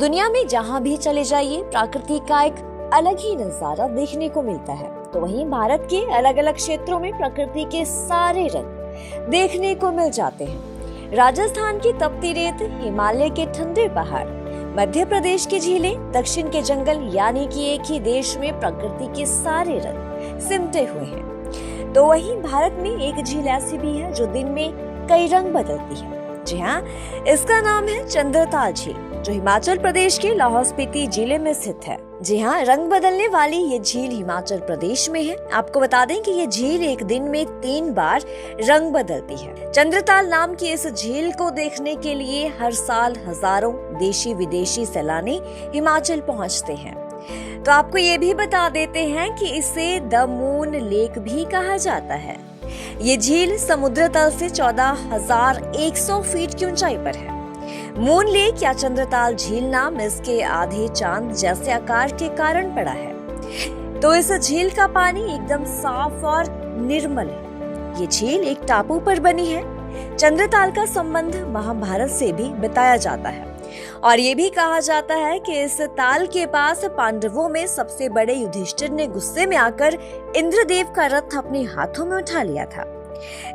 दुनिया में जहाँ भी चले जाइए प्रकृति का एक अलग ही नजारा देखने को मिलता है। तो वहीं भारत के अलग अलग क्षेत्रों में प्रकृति के सारे रंग देखने को मिल जाते हैं। राजस्थान की तपती रेत, हिमालय के ठंडे पहाड़, मध्य प्रदेश की झीलें, दक्षिण के जंगल, यानी कि एक ही देश में प्रकृति के सारे रंग सिमटे हुए हैं। तो वहीं भारत में एक झील ऐसी भी है जो दिन में कई रंग बदलती है। जी हाँ, इसका नाम है चंद्रताल झील, जो हिमाचल प्रदेश के लाहौल स्पीति जिले में स्थित है। जी हाँ, रंग बदलने वाली ये झील हिमाचल प्रदेश में है। आपको बता दें कि ये झील एक दिन में 3 बार रंग बदलती है। चंद्रताल नाम की इस झील को देखने के लिए हर साल हजारों देशी विदेशी सैलानी हिमाचल पहुंचते हैं। तो आपको ये भी बता देते हैं कि इसे द मून लेक भी कहा जाता है। ये झील समुद्र तल से 14,100 फीट की ऊंचाई पर है। मून लेक या चंद्रताल झील नाम इसके आधे चांद जैसे आकार के कारण पड़ा है। तो इस झील का पानी एकदम साफ और निर्मल है। ये झील एक टापू पर बनी है। चंद्रताल का संबंध महाभारत से भी बताया जाता है और ये भी कहा जाता है कि इस ताल के पास पांडवों में सबसे बड़े युधिष्ठिर ने गुस्से में आकर इंद्रदेव का रथ अपने हाथों में उठा लिया था।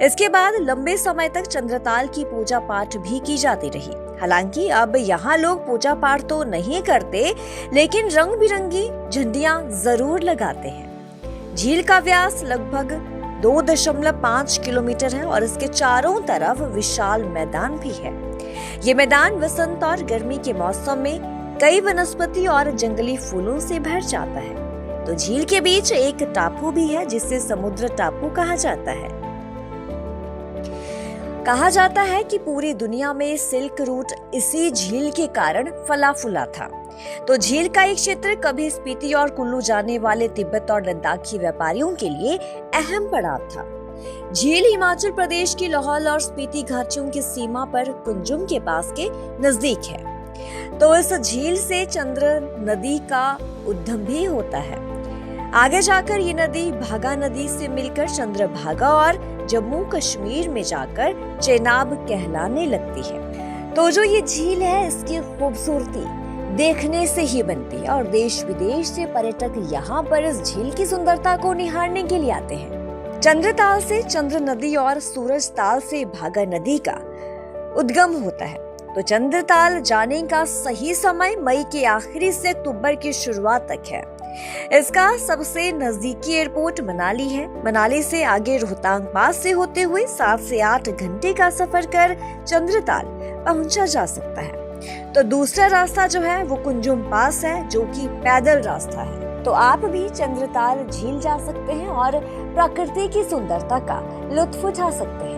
इसके बाद लंबे समय तक चंद्रताल की पूजा पाठ भी की जाती रही। हालांकि अब यहाँ लोग पूजा पाठ तो नहीं करते, लेकिन रंग बिरंगी झंडियां जरूर लगाते हैं। झील का व्यास लगभग 2.5 किलोमीटर है और इसके चारों तरफ विशाल मैदान भी है। ये मैदान वसंत और गर्मी के मौसम में कई वनस्पति और जंगली फूलों से भर जाता है। तो झील के बीच एक टापू भी है जिसे समुद्र टापू कहा जाता है। कहा जाता है कि पूरी दुनिया में सिल्क रूट इसी झील के कारण फला फूला था। तो झील का एक क्षेत्र कभी स्पीति और कुल्लू जाने वाले तिब्बत और लद्दाखी व्यापारियों के लिए अहम पड़ाव था। झील हिमाचल प्रदेश की लाहौल और स्पीति घाटियों की सीमा पर कुंजुम के पास के नजदीक है। तो इस झील से चंद्र नदी का उद्गम भी होता है। आगे जाकर ये नदी भागा नदी से मिलकर चंद्रभागा और जम्मू कश्मीर में जाकर चेनाब कहलाने लगती है। तो जो ये झील है, इसकी खूबसूरती देखने से ही बनती है और देश विदेश से पर्यटक यहाँ पर इस झील की सुंदरता को निहारने के लिए आते हैं। चंद्रताल से चंद्र नदी और सूरज ताल से भागा नदी का उद्गम होता है। तो चंद्रताल जाने का सही समय मई के आखिरी से अक्टूबर की शुरुआत तक है। इसका सबसे नजदीकी एयरपोर्ट मनाली है। मनाली से आगे रोहतांग पास से होते हुए 7 से 8 घंटे का सफर कर चंद्रताल पहुंचा जा सकता है। तो दूसरा रास्ता जो है वो कुंजुम पास है, जो कि पैदल रास्ता है। तो आप भी चंद्रताल झील जा सकते हैं और प्रकृति की सुंदरता का लुत्फ उठा सकते हैं।